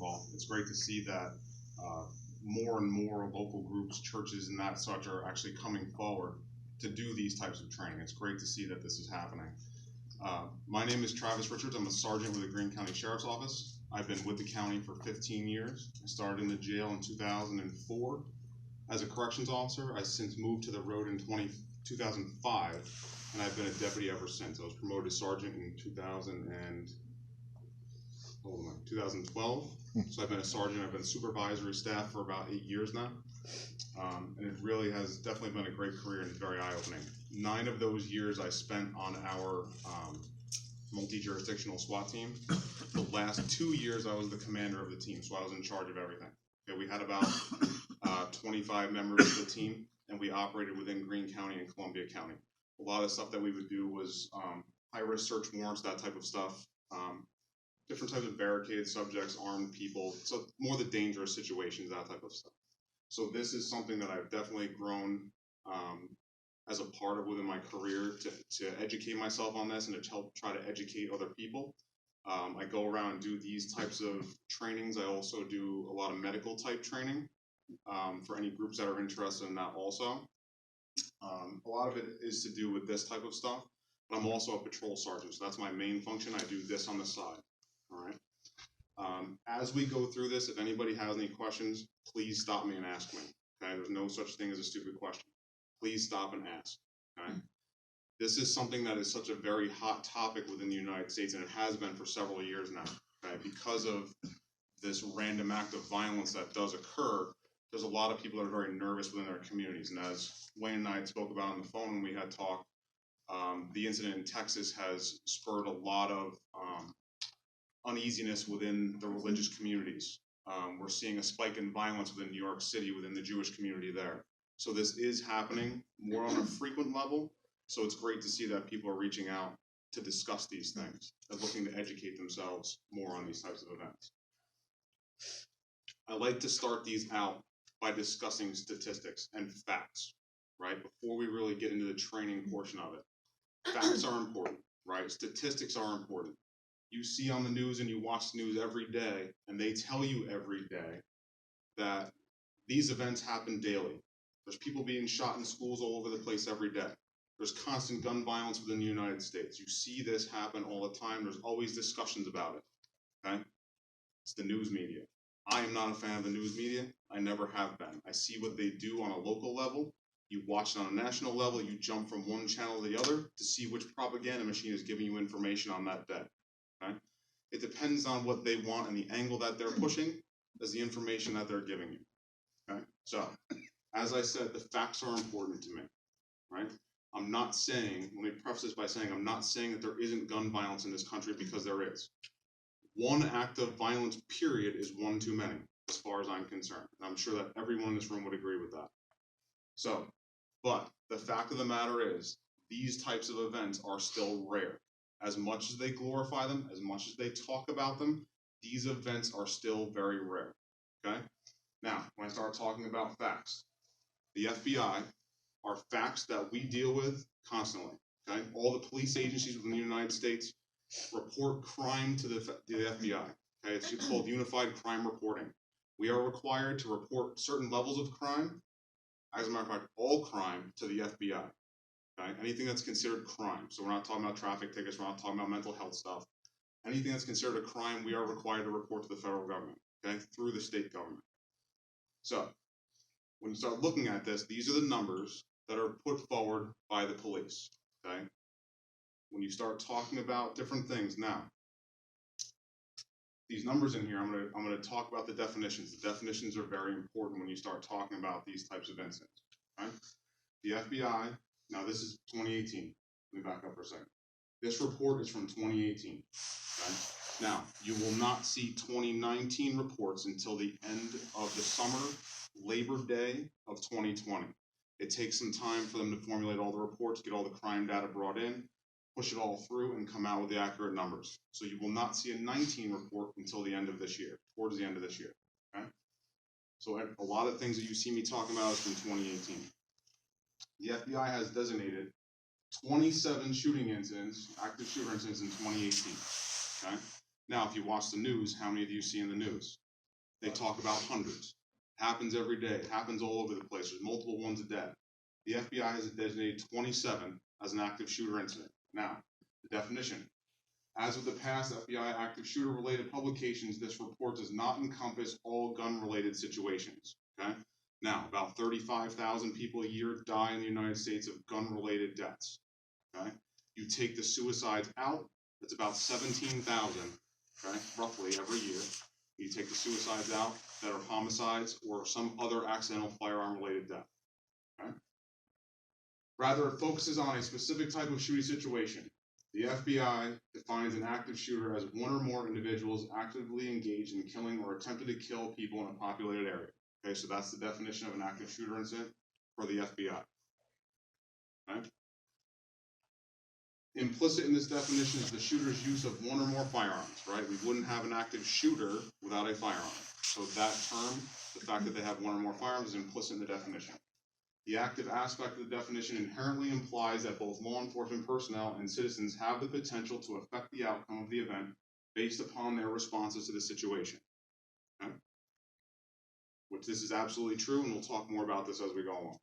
all. It's great to see that more and more local groups, churches, and that such are actually coming forward to do these types of training. It's great to see that this is happening. My name is Travis Richards. I'm a sergeant with the Greene County Sheriff's Office. I've been with the county for 15 years. I started in the jail in 2004 as a corrections officer. I since moved to the road in 2005, and I've been a deputy ever since. I was promoted to sergeant in 2012. So I've been a sergeant. I've been supervisory staff for about 8 years now. And it really has definitely been a great career and very eye-opening. 9 of those years I spent on our multi-jurisdictional SWAT team. The last 2 years I was the commander of the team, so I was in charge of everything. Okay, we had about 25 members of the team, and we operated within Greene County and Columbia County. A lot of stuff that we would do was high-risk search warrants, that type of stuff. Different types of barricaded subjects, armed people, so more the dangerous situations, that type of stuff. So this is something that I've definitely grown as a part of within my career to educate myself on this and to help try to educate other people. I go around and do these types of trainings. I also do a lot of medical type training for any groups that are interested in that also. A lot of it is to do with this type of stuff, but I'm also a patrol sergeant, so that's my main function. I do this on the side, all right? As we go through this, if anybody has any questions, please stop me and ask me, okay? There's no such thing as a stupid question. Please stop and ask, okay? This is something that is such a very hot topic within the United States, and it has been for several years now, okay? Because of this random act of violence that does occur, there's a lot of people that are very nervous within their communities. And as Wayne and I had spoke about on the phone when we had talked, the incident in Texas has spurred a lot of uneasiness within the religious communities. We're seeing a spike in violence within New York City, within the Jewish community there. So this is happening more on a frequent level. So it's great to see that people are reaching out to discuss these things and looking to educate themselves more on these types of events. I like to start these out by discussing statistics and facts, right? Before we really get into the training portion of it. Facts are important, right? Statistics are important. You see on the news and you watch the news every day, and they tell you every day that these events happen daily. There's people being shot in schools all over the place every day. There's constant gun violence within the United States. You see this happen all the time. There's always discussions about it, okay? It's the news media. I am not a fan of the news media. I never have been. I see what they do on a local level. You watch it on a national level. You jump from one channel to the other to see which propaganda machine is giving you information on that day. Okay? It depends on what they want and the angle that they're pushing is the information that they're giving you. Okay? So, as I said, the facts are important to me. Right? I'm not saying, let me preface this by saying, I'm not saying that there isn't gun violence in this country, because there is. One act of violence, period, is one too many, as far as I'm concerned. And I'm sure that everyone in this room would agree with that. So, but the fact of the matter is, these types of events are still rare. As much as they glorify them, as much as they talk about them, these events are still very rare, okay? Now, when I start talking about facts, the FBI are facts that we deal with constantly, okay? All the police agencies within the United States report crime to the FBI, okay? It's called Unified Crime Reporting. We are required to report certain levels of crime, as a matter of fact, all crime, to the FBI. Okay? Anything that's considered crime. So we're not talking about traffic tickets, we're not talking about mental health stuff. Anything that's considered a crime, we are required to report to the federal government, okay, through the state government. So when you start looking at this, these are the numbers that are put forward by the police, okay? When you start talking about different things, now, these numbers in here, I'm gonna talk about the definitions. The definitions are very important when you start talking about these types of incidents, okay? The FBI, now this is 2018. Let me back up for a second. This report is from 2018, okay? Now, you will not see 2019 reports until the end of the summer, Labor Day of 2020. It takes some time for them to formulate all the reports, get all the crime data brought in, push it all through, and come out with the accurate numbers. So you will not see a 19 report until the end of this year, towards the end of this year, okay? So a lot of things that you see me talking about is from 2018. The FBI has designated 27 shooting incidents, active shooter incidents in 2018, okay? Now, if you watch the news, how many do you see in the news? They talk about hundreds. Happens every day. Happens all over the place. There's multiple ones a day. The FBI has designated 27 as an active shooter incident. Now, the definition. As with the past FBI active shooter related publications, this report does not encompass all gun related situations. Okay? Now, about 35,000 people a year die in the United States of gun related deaths. Okay? You take the suicides out, it's about 17,000, okay, roughly every year. You take the suicides out that are homicides or some other accidental firearm related death. Okay? Rather, it focuses on a specific type of shooting situation. The FBI defines an active shooter as one or more individuals actively engaged in killing or attempted to kill people in a populated area. Okay, so that's the definition of an active shooter incident for the FBI. Okay? Implicit in this definition is the shooter's use of one or more firearms, right? We wouldn't have an active shooter without a firearm. So that term, the fact that they have one or more firearms, is implicit in the definition. The active aspect of the definition inherently implies that both law enforcement personnel and citizens have the potential to affect the outcome of the event based upon their responses to the situation. Okay? Which this is absolutely true, and we'll talk more about this as we go along.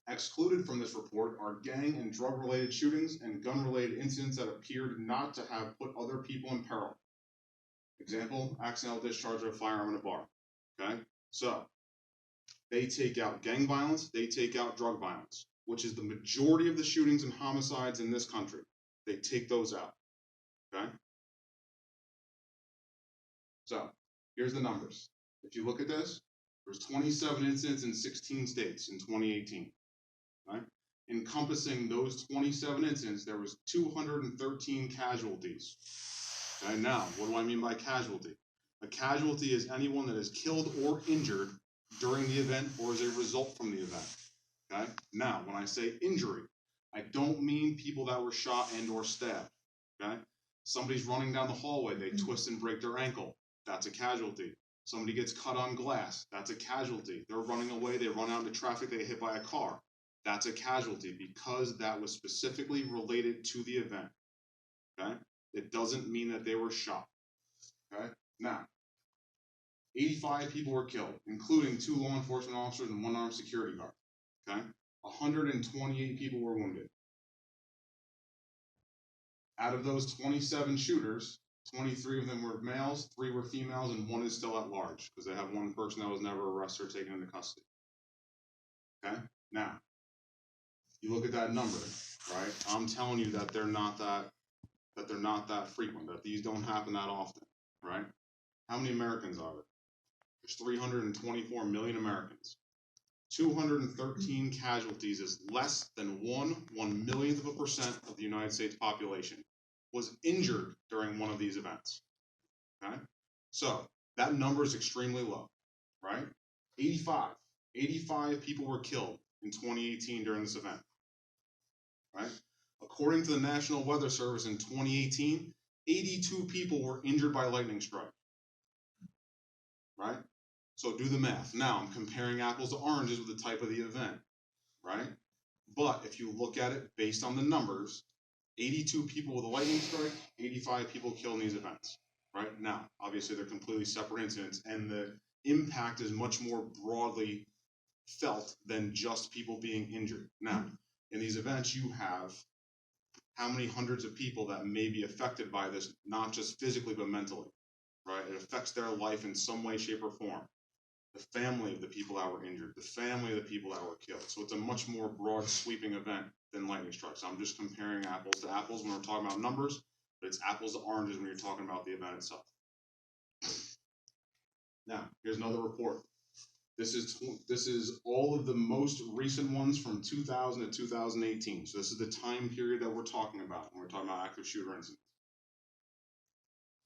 Excluded from this report are gang and drug-related shootings and gun-related incidents that appeared not to have put other people in peril. Example, accidental discharge of a firearm in a bar. Okay? So, they take out gang violence, they take out drug violence, which is the majority of the shootings and homicides in this country. They take those out. Okay? So, here's the numbers. If you look at this, there's 27 incidents in 16 states in 2018. Right? Encompassing those 27 incidents, there was 213 casualties. Okay, now, what do I mean by casualty? A casualty is anyone that is killed or injured during the event or as a result from the event. Okay? Now, when I say injury, I don't mean people that were shot and or stabbed. Okay? Somebody's running down the hallway, they twist and break their ankle. That's a casualty. Somebody gets cut on glass. That's a casualty. They're running away, they run out into traffic, they get hit by a car. That's a casualty because that was specifically related to the event. Okay? It doesn't mean that they were shot. Okay? Now, 85 people were killed, including 2 law enforcement officers and 1 armed security guard. Okay? 128 people were wounded. Out of those 27 shooters, 23 of them were males, 3 were females, and 1 is still at large because they have 1 person that was never arrested or taken into custody. Okay? Now, you look at that number, right? I'm telling you that they're not that frequent, that these don't happen that often, right? How many Americans are there? There's 324 million Americans. 213 casualties is less than 1/1,000,000% of the United States population was injured during one of these events. Okay? So that number is extremely low, right? 85 people were killed in 2018 during this event. Right? According to the National Weather Service in 2018, 82 people were injured by lightning strike. Right? So do the math. Now I'm comparing apples to oranges with the type of the event. Right? But if you look at it based on the numbers, 82 people with a lightning strike, 85 people killed in these events. Right? Now, obviously they're completely separate incidents, and the impact is much more broadly felt than just people being injured. Now, in these events, you have how many hundreds of people that may be affected by this, not just physically, but mentally, right? It affects their life in some way, shape, or form. The family of the people that were injured, the family of the people that were killed. So it's a much more broad, sweeping event than lightning strikes. I'm just comparing apples to apples when we're talking about numbers, but it's apples to oranges when you're talking about the event itself. Now, here's another report. This is all of the most recent ones from 2000 to 2018. So this is the time period that we're talking about when we're talking about active shooter incidents.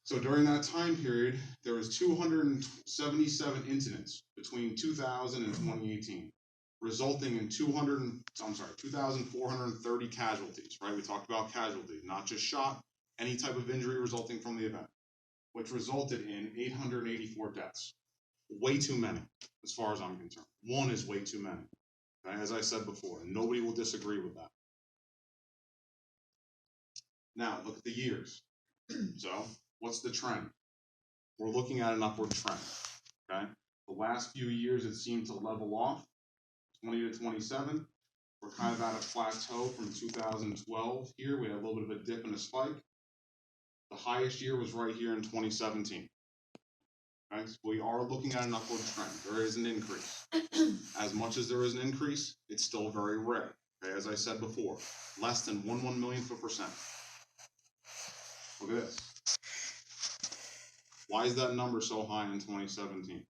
So during that time period, there was 277 incidents between 2000 and 2018, resulting in 2,430 casualties, right? We talked about casualty, not just shot, any type of injury resulting from the event, which resulted in 884 deaths. Way too many, as far as I'm concerned. 1 is way too many. Okay? As I said before, and nobody will disagree with that. Now, look at the years. So, what's the trend? We're looking at an upward trend. Okay, the last few years it seemed to level off. 20 to 27, we're kind of at a plateau from 2012 here. We had a little bit of a dip and a spike. The highest year was right here in 2017. Okay, so we are looking at an upward trend. There is an increase. As much as there is an increase, it's still very rare. Okay, as I said before, less than 1/1,000,000th of a percent. Look at this. Why is that number so high in 2017?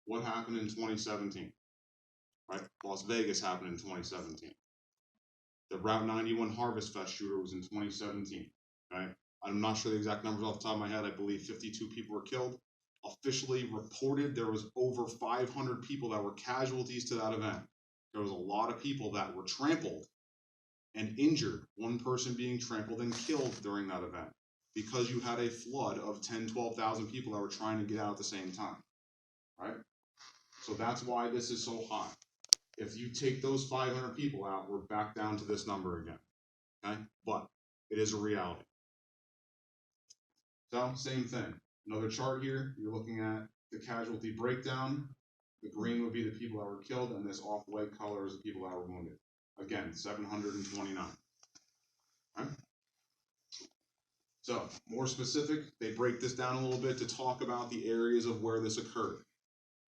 What happened in 2017? Right? Las Vegas happened in 2017. The Route 91 Harvest Fest shooter was in 2017. Right? I'm not sure the exact numbers off the top of my head. I believe 52 people were killed. Officially reported there was over 500 people that were casualties to that event. There was a lot of people that were trampled and injured. One person being trampled and killed during that event because you had a flood of 10, 12,000 people that were trying to get out at the same time. Right? So that's why this is so high. If you take those 500 people out, we're back down to this number again. Okay? But it is a reality. So, same thing. Another chart here, you're looking at the casualty breakdown. The green would be the people that were killed, and this off-white color is the people that were wounded. Again, 729. Okay? So, more specific, they break this down a little bit to talk about the areas of where this occurred.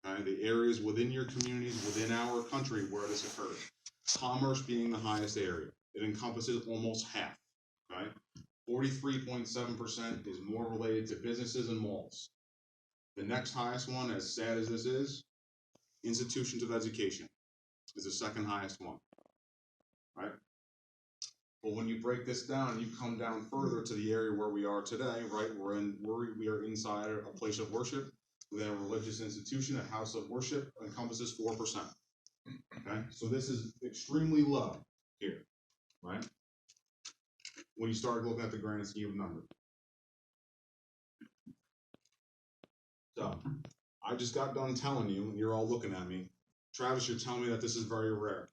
Okay? The areas within your communities, within our country where this occurred. Commerce being the highest area. It encompasses almost half. Okay? 43.7% is more related to businesses and malls. The next highest one, as sad as this is, institutions of education is the second highest one. Right? But when you break this down, you come down further to the area where we are today, right? We are inside a place of worship. Within a religious institution, a house of worship encompasses 4%. Okay, so this is extremely low here, right? When you start looking at the grand scheme of numbers. So, I just got done telling you, and you're all looking at me, Travis, you're telling me that this is very rare,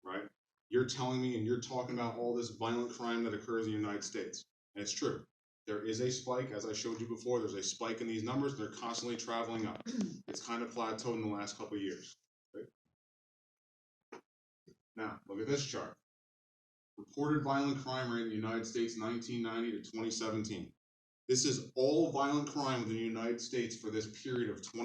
right? You're telling me and you're talking about all this violent crime that occurs in the United States. And it's true. There is a spike, as I showed you before, there's a spike in these numbers. They're constantly traveling up. It's kind of plateaued in the last couple of years. Right? Now, look at this chart. Reported violent crime rate in the United States 1990 to 2017. This is all violent crime within the United States for this period of 20